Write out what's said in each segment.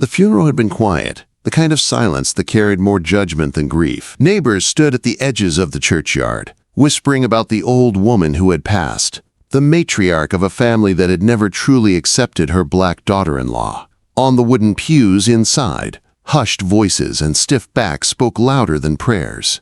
The funeral had been quiet, the kind of silence that carried more judgment than grief. Neighbors stood at the edges of the churchyard, whispering about the old woman who had passed, the matriarch of a family that had never truly accepted her black daughter-in-law. On the wooden pews inside, hushed voices and stiff backs spoke louder than prayers.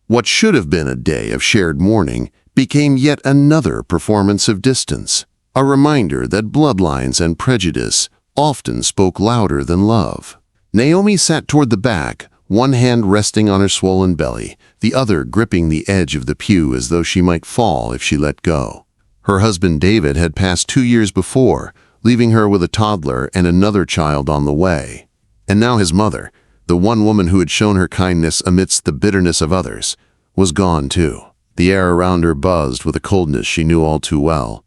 What should have been a day of shared mourning became yet another performance of distance, a reminder that bloodlines and prejudice often spoke louder than love. Naomi sat toward the back, one hand resting on her swollen belly, the other gripping the edge of the pew as though she might fall if she let go. Her husband David had passed 2 years before, leaving her with a toddler and another child on the way. And now his mother, the one woman who had shown her kindness amidst the bitterness of others, was gone too. The air around her buzzed with a coldness she knew all too well.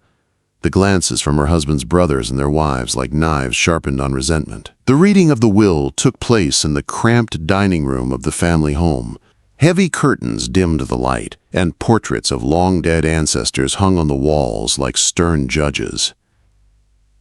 The glances from her husband's brothers and their wives like knives sharpened on resentment. The reading of the will took place in the cramped dining room of the family home. Heavy curtains dimmed the light, and portraits of long-dead ancestors hung on the walls like stern judges.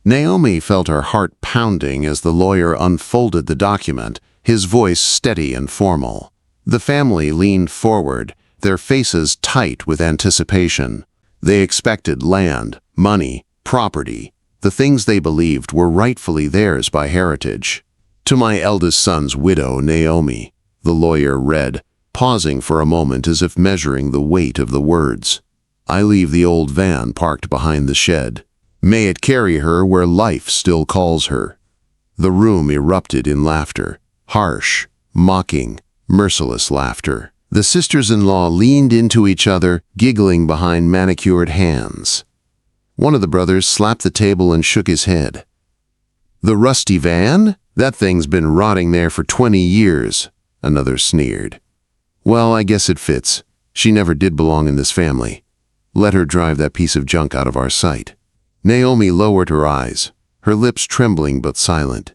Naomi felt her heart pounding as the lawyer unfolded the document, his voice steady and formal. The family leaned forward, their faces tight with anticipation. They expected land, money, property, the things they believed were rightfully theirs by heritage. "To my eldest son's widow, Naomi," the lawyer read, pausing for a moment as if measuring the weight of the words. "I leave the old van parked behind the shed. May it carry her where life still calls her." The room erupted in laughter, harsh, mocking, merciless laughter. The sisters-in-law leaned into each other, giggling behind manicured hands. One of the brothers slapped the table and shook his head. "The rusty van? That thing's been rotting there for 20 years, another sneered. "Well, I guess it fits. She never did belong in this family. Let her drive that piece of junk out of our sight." Naomi lowered her eyes, her lips trembling but silent.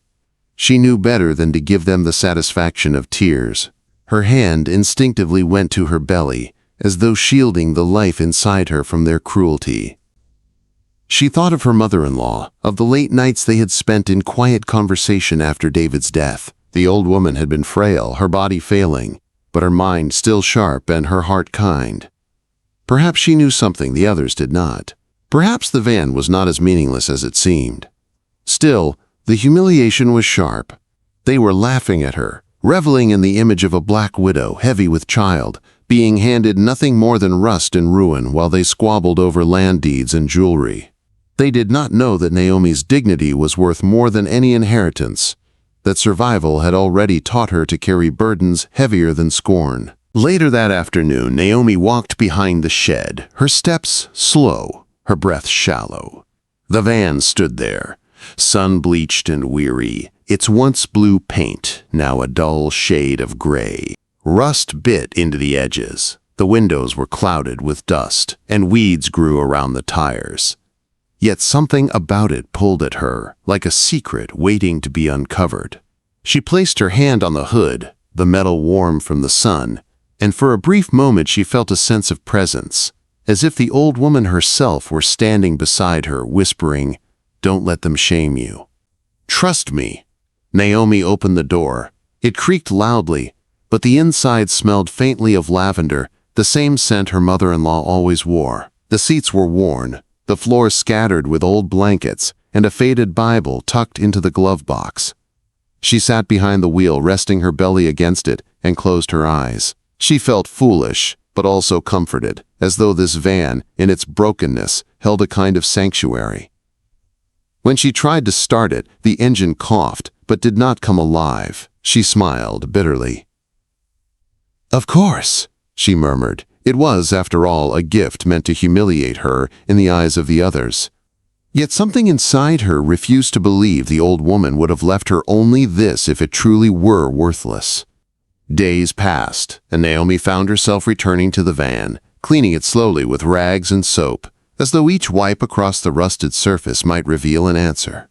She knew better than to give them the satisfaction of tears. Her hand instinctively went to her belly, as though shielding the life inside her from their cruelty. She thought of her mother-in-law, of the late nights they had spent in quiet conversation after David's death. The old woman had been frail, her body failing, but her mind still sharp and her heart kind. Perhaps she knew something the others did not. Perhaps the van was not as meaningless as it seemed. Still, the humiliation was sharp. They were laughing at her, reveling in the image of a black widow, heavy with child, being handed nothing more than rust and ruin while they squabbled over land deeds and jewelry. They did not know that Naomi's dignity was worth more than any inheritance, that survival had already taught her to carry burdens heavier than scorn. Later that afternoon, Naomi walked behind the shed, her steps slow, her breath shallow. The van stood there, sun-bleached and weary, its once blue paint now a dull shade of gray. Rust bit into the edges. The windows were clouded with dust, and weeds grew around the tires. Yet something about it pulled at her, like a secret waiting to be uncovered. She placed her hand on the hood, the metal warm from the sun, and for a brief moment she felt a sense of presence, as if the old woman herself were standing beside her, whispering, "Don't let them shame you. Trust me." Naomi opened the door. It creaked loudly, but the inside smelled faintly of lavender, the same scent her mother-in-law always wore. The seats were worn, the floor scattered with old blankets, and a faded Bible tucked into the glove box. She sat behind the wheel, resting her belly against it, and closed her eyes. She felt foolish, but also comforted, as though this van, in its brokenness, held a kind of sanctuary. When she tried to start it, the engine coughed, but did not come alive. She smiled bitterly. "Of course," she murmured. It was, after all, a gift meant to humiliate her in the eyes of the others. Yet something inside her refused to believe the old woman would have left her only this if it truly were worthless. Days passed, and Naomi found herself returning to the van, cleaning it slowly with rags and soap, as though each wipe across the rusted surface might reveal an answer.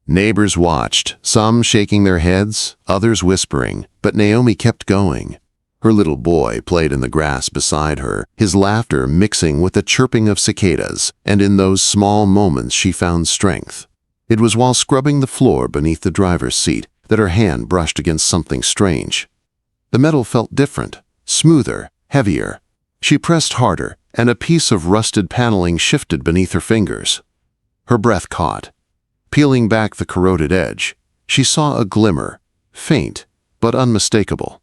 Neighbors watched, some shaking their heads, others whispering, but Naomi kept going. Her little boy played in the grass beside her, his laughter mixing with the chirping of cicadas, and in those small moments she found strength. It was while scrubbing the floor beneath the driver's seat that her hand brushed against something strange. The metal felt different, smoother, heavier. She pressed harder, and a piece of rusted paneling shifted beneath her fingers. Her breath caught. Peeling back the corroded edge, she saw a glimmer, faint but unmistakable.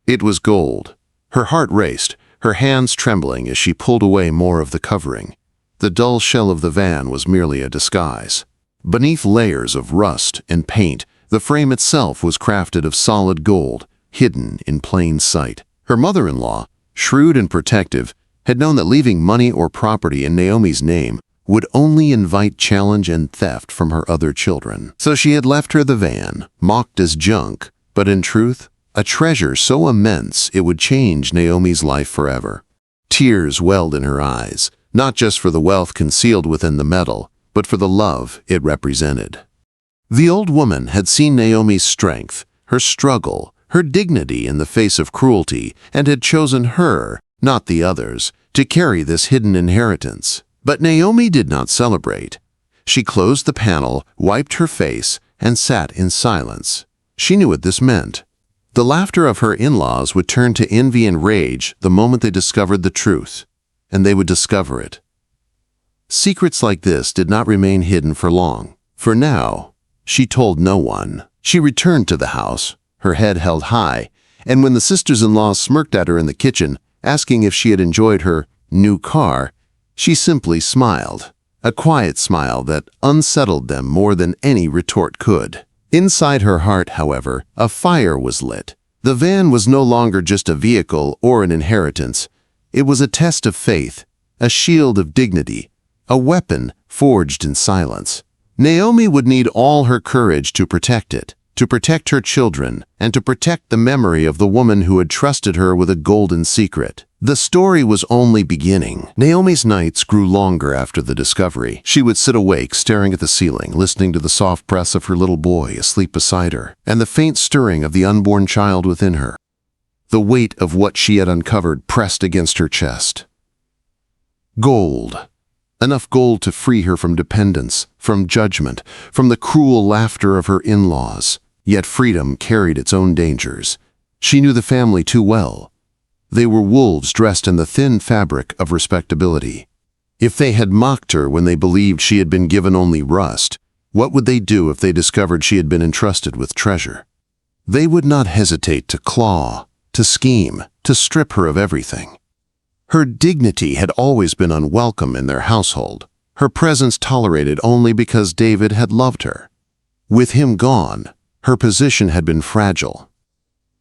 It was gold. Her heart raced, her hands trembling as she pulled away more of the covering. The dull shell of the van was merely a disguise. Beneath layers of rust and paint, the frame itself was crafted of solid gold, hidden in plain sight. Her mother-in-law, shrewd and protective, had known that leaving money or property in Naomi's name would only invite challenge and theft from her other children. So she had left her the van, mocked as junk, but in truth, a treasure so immense it would change Naomi's life forever. Tears welled in her eyes, not just for the wealth concealed within the metal, but for the love it represented. The old woman had seen Naomi's strength, her struggle, her dignity in the face of cruelty, and had chosen her, not the others, to carry this hidden inheritance. But Naomi did not celebrate. She closed the panel, wiped her face, and sat in silence. She knew what this meant. The laughter of her in-laws would turn to envy and rage the moment they discovered the truth, and they would discover it. Secrets like this did not remain hidden for long. For now, she told no one. She returned to the house, her head held high, and when the sisters-in-law smirked at her in the kitchen, asking if she had enjoyed her new car, she simply smiled, a quiet smile that unsettled them more than any retort could. Inside her heart, however, a fire was lit. The van was no longer just a vehicle or an inheritance. It was a test of faith, a shield of dignity, a weapon forged in silence. Naomi would need all her courage to protect it, to protect her children, and to protect the memory of the woman who had trusted her with a golden secret. The story was only beginning. Naomi's nights grew longer after the discovery. She would sit awake, staring at the ceiling, listening to the soft breaths of her little boy asleep beside her, and the faint stirring of the unborn child within her. The weight of what she had uncovered pressed against her chest. Gold. Enough gold to free her from dependence, from judgment, from the cruel laughter of her in-laws. Yet freedom carried its own dangers. She knew the family too well. They were wolves dressed in the thin fabric of respectability. If they had mocked her when they believed she had been given only rust, what would they do if they discovered she had been entrusted with treasure? They would not hesitate to claw, to scheme, to strip her of everything. Her dignity had always been unwelcome in their household, her presence tolerated only because David had loved her. With him gone, her position had been fragile.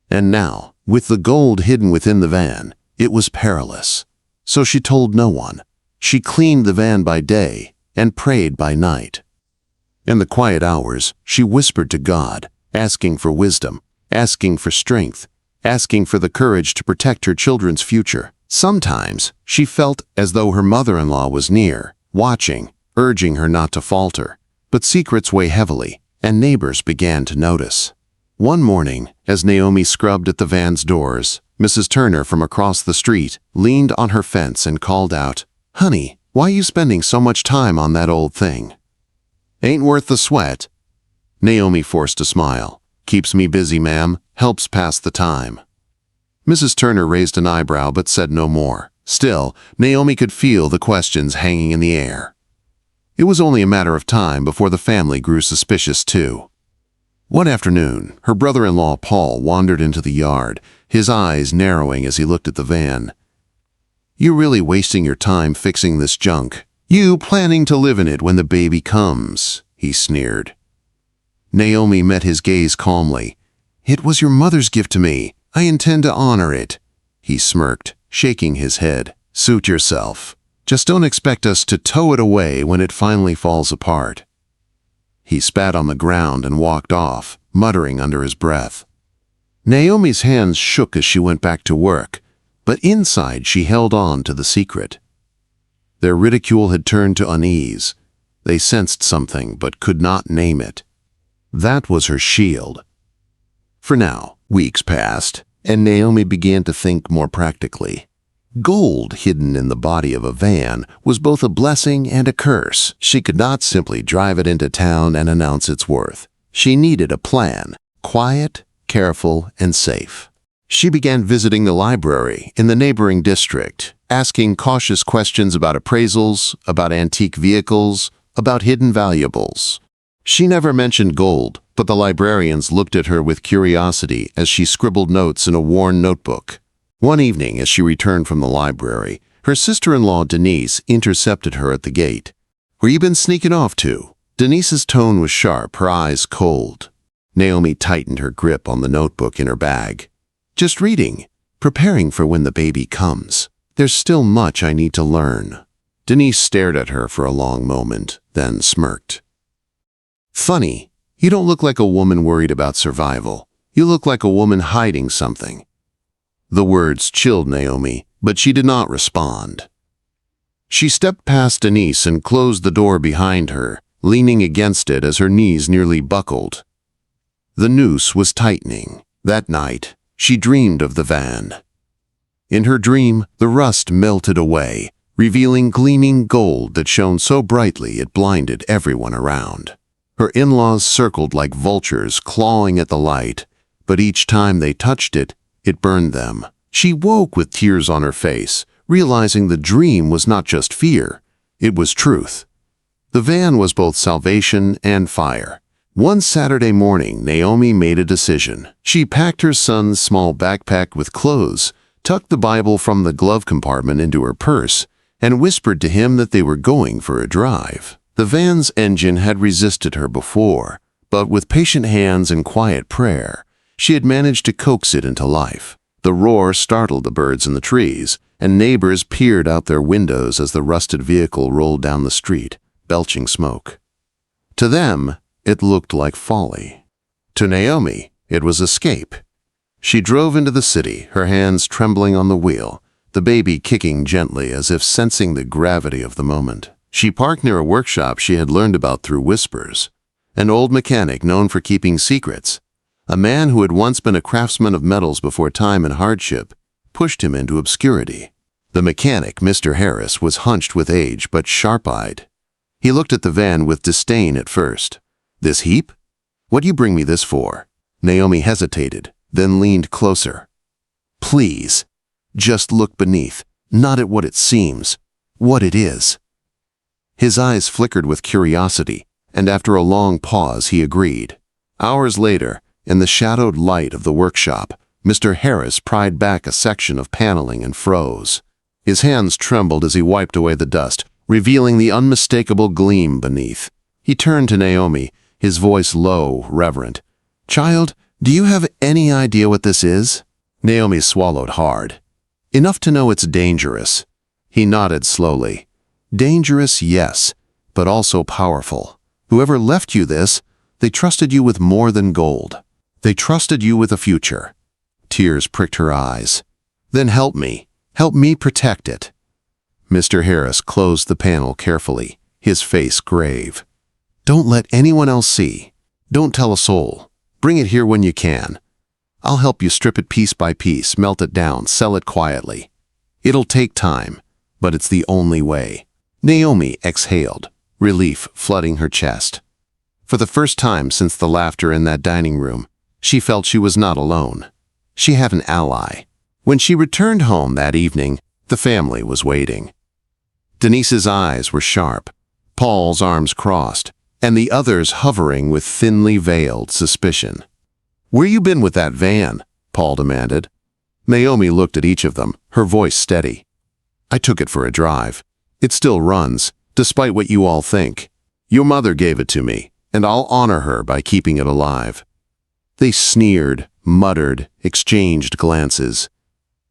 And now, with the gold hidden within the van, it was perilous. So she told no one. She cleaned the van by day and prayed by night. In the quiet hours, she whispered to God, asking for wisdom, asking for strength, asking for the courage to protect her children's future. Sometimes, she felt as though her mother-in-law was near, watching, urging her not to falter. But secrets weigh heavily, and neighbors began to notice. One morning, as Naomi scrubbed at the van's doors, Mrs. Turner from across the street leaned on her fence and called out, "Honey, why you spending so much time on that old thing?" "Ain't worth the sweat." Naomi forced a smile. "Keeps me busy, ma'am. Helps pass the time." Mrs. Turner raised an eyebrow but said no more. Still, Naomi could feel the questions hanging in the air. It was only a matter of time before the family grew suspicious too. One afternoon, her brother-in-law Paul wandered into the yard, his eyes narrowing as he looked at the van. "You really wasting your time fixing this junk. You planning to live in it when the baby comes," he sneered. Naomi met his gaze calmly. "It was your mother's gift to me. I intend to honor it," he smirked, shaking his head. "Suit yourself. Just don't expect us to tow it away when it finally falls apart." He spat on the ground and walked off, muttering under his breath. Naomi's hands shook as she went back to work, but inside she held on to the secret. Their ridicule had turned to unease. They sensed something but could not name it. That was her shield. For now, weeks passed, and Naomi began to think more practically. Gold hidden in the body of a van was both a blessing and a curse. She could not simply drive it into town and announce its worth. She needed a plan, quiet, careful, and safe. She began visiting the library in the neighboring district, asking cautious questions about appraisals, about antique vehicles, about hidden valuables. She never mentioned gold, but the librarians looked at her with curiosity as she scribbled notes in a worn notebook. One evening, as she returned from the library, her sister-in-law Denise intercepted her at the gate. "Where you been sneaking off to?" Denise's tone was sharp, her eyes cold. Naomi tightened her grip on the notebook in her bag. "Just reading, preparing for when the baby comes. There's still much I need to learn." Denise stared at her for a long moment, then smirked. "Funny, you don't look like a woman worried about survival. You look like a woman hiding something." The words chilled Naomi, but she did not respond. She stepped past Denise and closed the door behind her, leaning against it as her knees nearly buckled. The noose was tightening. That night, she dreamed of the van. In her dream, the rust melted away, revealing gleaming gold that shone so brightly it blinded everyone around. Her in-laws circled like vultures, clawing at the light, but each time they touched it, it burned them. She woke with tears on her face, realizing the dream was not just fear, it was truth. The van was both salvation and fire. One Saturday morning, Naomi made a decision. She packed her son's small backpack with clothes, tucked the Bible from the glove compartment into her purse, and whispered to him that they were going for a drive. The van's engine had resisted her before, but with patient hands and quiet prayer, she had managed to coax it into life. The roar startled the birds in the trees, and neighbors peered out their windows as the rusted vehicle rolled down the street, belching smoke. To them, it looked like folly. To Naomi, it was escape. She drove into the city, her hands trembling on the wheel, the baby kicking gently as if sensing the gravity of the moment. She parked near a workshop she had learned about through whispers. An old mechanic known for keeping secrets, a man who had once been a craftsman of metals before time and hardship, pushed him into obscurity. The mechanic, Mr. Harris, was hunched with age but sharp-eyed. He looked at the van with disdain at first. "This heap? What do you bring me this for?" Naomi hesitated, then leaned closer. "Please, just look beneath, not at what it seems, what it is." His eyes flickered with curiosity, and after a long pause he agreed. Hours later, in the shadowed light of the workshop, Mr. Harris pried back a section of paneling and froze. His hands trembled as he wiped away the dust, revealing the unmistakable gleam beneath. He turned to Naomi, his voice low, reverent. "Child, do you have any idea what this is?" Naomi swallowed hard. "Enough to know it's dangerous." He nodded slowly. "Dangerous, yes, but also powerful. Whoever left you this, they trusted you with more than gold. They trusted you with a future." Tears pricked her eyes. "Then help me protect it." Mr. Harris closed the panel carefully, his face grave. "Don't let anyone else see. Don't tell a soul. Bring it here when you can. I'll help you strip it piece by piece, melt it down, sell it quietly. It'll take time, but it's the only way." Naomi exhaled, relief flooding her chest. For the first time since the laughter in that dining room, she felt she was not alone. She had an ally. When she returned home that evening, the family was waiting. Denise's eyes were sharp, Paul's arms crossed, and the others hovering with thinly veiled suspicion. "Where you been with that van?" Paul demanded. Naomi looked at each of them, her voice steady. "I took it for a drive. It still runs, despite what you all think. Your mother gave it to me, and I'll honor her by keeping it alive." They sneered, muttered, exchanged glances.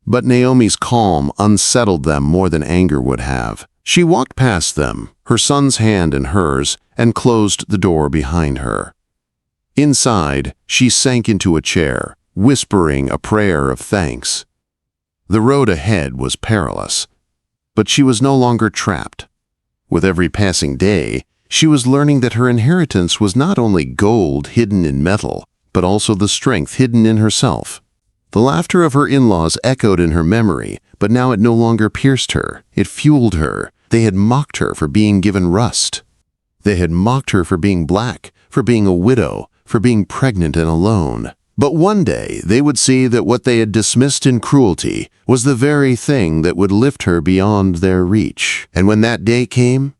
But Naomi's calm unsettled them more than anger would have. She walked past them, her son's hand in hers, and closed the door behind her. Inside, she sank into a chair, whispering a prayer of thanks. The road ahead was perilous, but she was no longer trapped. With every passing day, she was learning that her inheritance was not only gold hidden in metal, but also the strength hidden in herself. The laughter of her in-laws echoed in her memory, but now it no longer pierced her. It fueled her. They had mocked her for being given rust. They had mocked her for being black, for being a widow, for being pregnant and alone. But one day they would see that what they had dismissed in cruelty was the very thing that would lift her beyond their reach. And when that day came,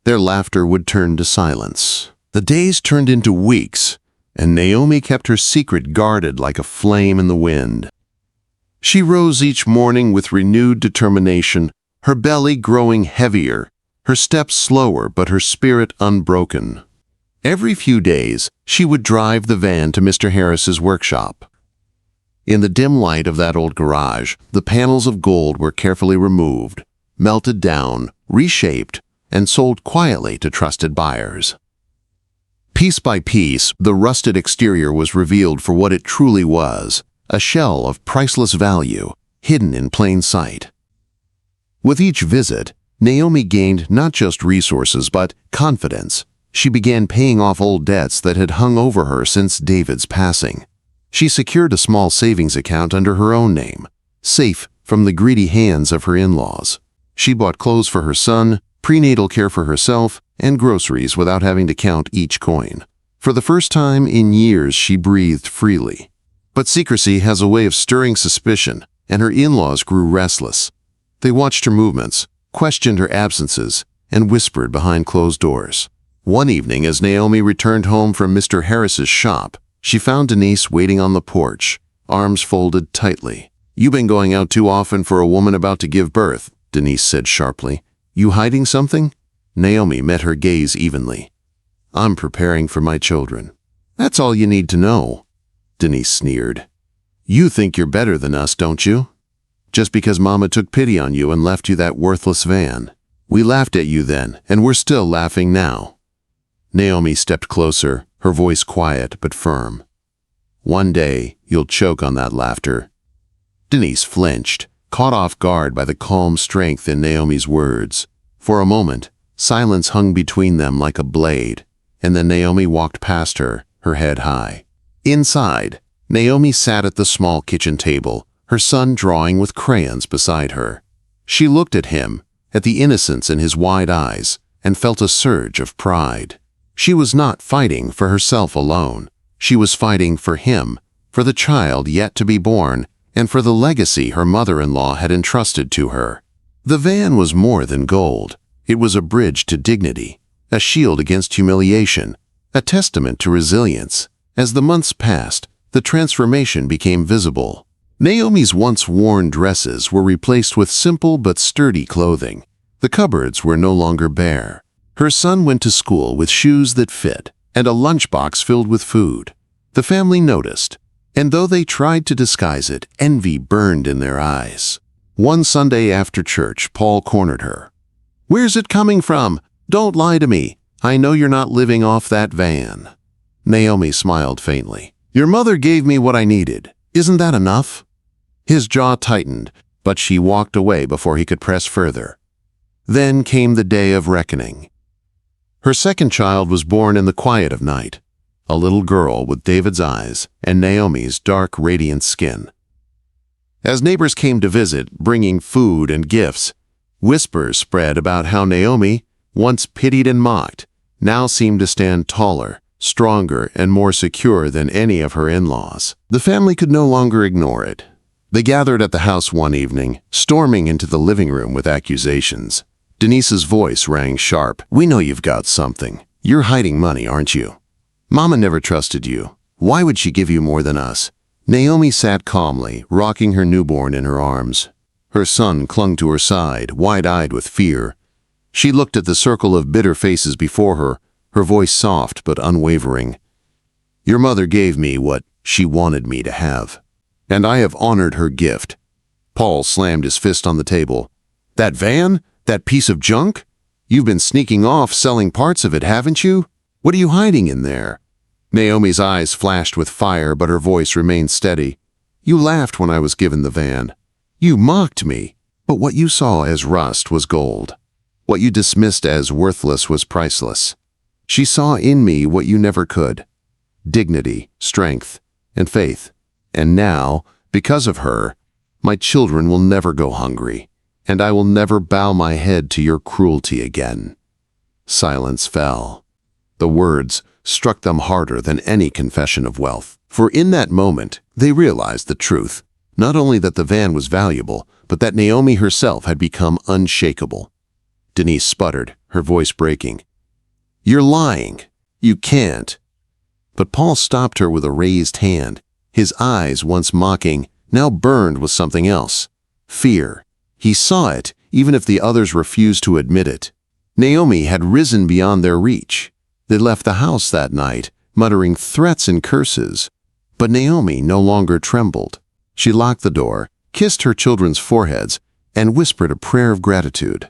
their laughter would turn to silence. The days turned into weeks, and Naomi kept her secret guarded like a flame in the wind. She rose each morning with renewed determination, her belly growing heavier, her steps slower but her spirit unbroken. Every few days, she would drive the van to Mr. Harris's workshop. In the dim light of that old garage, the panels of gold were carefully removed, melted down, reshaped, and sold quietly to trusted buyers. Piece by piece, the rusted exterior was revealed for what it truly was, a shell of priceless value, hidden in plain sight. With each visit, Naomi gained not just resources but confidence. She began paying off old debts that had hung over her since David's passing. She secured a small savings account under her own name, safe from the greedy hands of her in-laws. She bought clothes for her son, prenatal care for herself, and groceries without having to count each coin. For the first time in years, she breathed freely. But secrecy has a way of stirring suspicion, and her in-laws grew restless. They watched her movements, questioned her absences, and whispered behind closed doors. One evening, as Naomi returned home from Mr. Harris's shop, she found Denise waiting on the porch, arms folded tightly. "You've been going out too often for a woman about to give birth," Denise said sharply. "You hiding something?" Naomi met her gaze evenly. "I'm preparing for my children." "That's all you need to know," Denise sneered. "You think you're better than us, don't you? Just because Mama took pity on you and left you that worthless van. We laughed at you then, and we're still laughing now." Naomi stepped closer, her voice quiet but firm. "One day, you'll choke on that laughter." Denise flinched, caught off guard by the calm strength in Naomi's words. For a moment, silence hung between them like a blade, and then Naomi walked past her, her head high. Inside, Naomi sat at the small kitchen table, her son drawing with crayons beside her. She looked at him, at the innocence in his wide eyes, and felt a surge of pride. She was not fighting for herself alone. She was fighting for him, for the child yet to be born, and for the legacy her mother-in-law had entrusted to her. The van was more than gold. It was a bridge to dignity, a shield against humiliation, a testament to resilience. As the months passed, the transformation became visible. Naomi's once worn dresses were replaced with simple but sturdy clothing. The cupboards were no longer bare. Her son went to school with shoes that fit and a lunchbox filled with food. The family noticed, and though they tried to disguise it, envy burned in their eyes. One Sunday after church, Paul cornered her. "Where's it coming from? Don't lie to me. I know you're not living off that van." Naomi smiled faintly. "Your mother gave me what I needed. Isn't that enough?" His jaw tightened, but she walked away before he could press further. Then came the day of reckoning. Her second child was born in the quiet of night, a little girl with David's eyes and Naomi's dark, radiant skin. As neighbors came to visit, bringing food and gifts, whispers spread about how Naomi, once pitied and mocked, now seemed to stand taller, stronger, and more secure than any of her in-laws. The family could no longer ignore it. They gathered at the house one evening, storming into the living room with accusations. Denise's voice rang sharp. "We know you've got something. You're hiding money, aren't you? Mama never trusted you. Why would she give you more than us?" Naomi sat calmly, rocking her newborn in her arms. Her son clung to her side, wide-eyed with fear. She looked at the circle of bitter faces before her, her voice soft but unwavering. "Your mother gave me what she wanted me to have, and I have honored her gift." Paul slammed his fist on the table. "That van? That piece of junk? You've been sneaking off selling parts of it, haven't you? What are you hiding in there?" Naomi's eyes flashed with fire, but her voice remained steady. "You laughed when I was given the van. You mocked me. But what you saw as rust was gold. What you dismissed as worthless was priceless. She saw in me what you never could: dignity, strength, and faith. And now, because of her, My children will never go hungry, and I will never bow my head to your cruelty again." Silence fell. The words struck them harder than any confession of wealth. For in that moment, they realized the truth. Not only that the van was valuable, but that Naomi herself had become unshakable. Denise sputtered, her voice breaking. "You're lying. You can't." But Paul stopped her with a raised hand. His eyes, once mocking, now burned with something else. Fear. He saw it, even if the others refused to admit it. Naomi had risen beyond their reach. They left the house that night, muttering threats and curses. But Naomi no longer trembled. She locked the door, kissed her children's foreheads, and whispered a prayer of gratitude.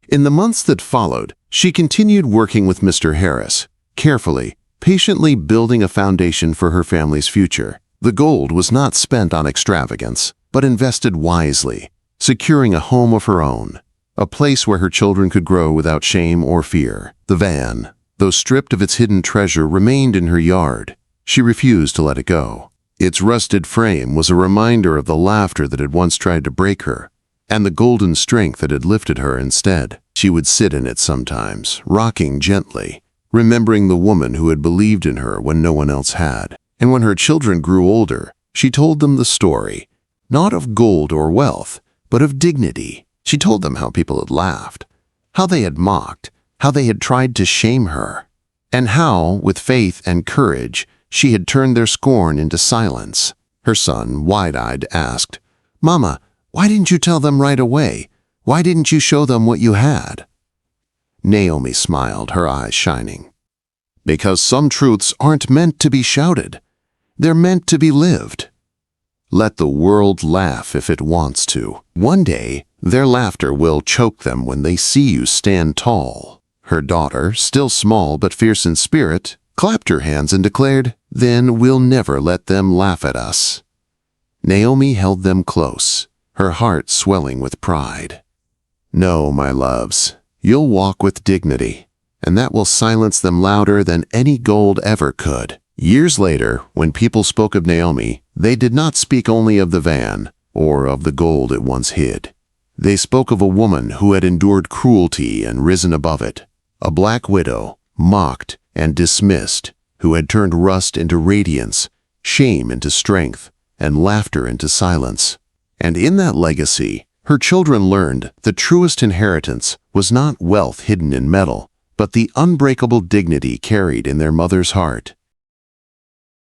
In the months that followed, she continued working with Mr. Harris, carefully, patiently building a foundation for her family's future. The gold was not spent on extravagance, but invested wisely, securing a home of her own, a place where her children could grow without shame or fear. The van, though stripped of its hidden treasure, remained in her yard. She refused to let it go. Its rusted frame was a reminder of the laughter that had once tried to break her, and the golden strength that had lifted her instead. She would sit in it sometimes, rocking gently, remembering the woman who had believed in her when no one else had. And when her children grew older, she told them the story, not of gold or wealth, but of dignity. She told them how people had laughed, how they had mocked, how they had tried to shame her, and how, with faith and courage, she had turned their scorn into silence. Her son, wide-eyed, asked, "Mama, why didn't you tell them right away? Why didn't you show them what you had?" Naomi smiled, her eyes shining. "Because some truths aren't meant to be shouted. They're meant to be lived. Let the world laugh if it wants to. One day, their laughter will choke them when they see you stand tall." Her daughter, still small but fierce in spirit, clapped her hands and declared, "Then we'll never let them laugh at us." Naomi held them close, her heart swelling with pride. "No, my loves, you'll walk with dignity, and that will silence them louder than any gold ever could." Years later, when people spoke of Naomi, they did not speak only of the van or of the gold it once hid. They spoke of a woman who had endured cruelty and risen above it, a black widow, mocked and dismissed, who had turned rust into radiance, shame into strength, and laughter into silence. And in that legacy, her children learned the truest inheritance was not wealth hidden in metal, but the unbreakable dignity carried in their mother's heart.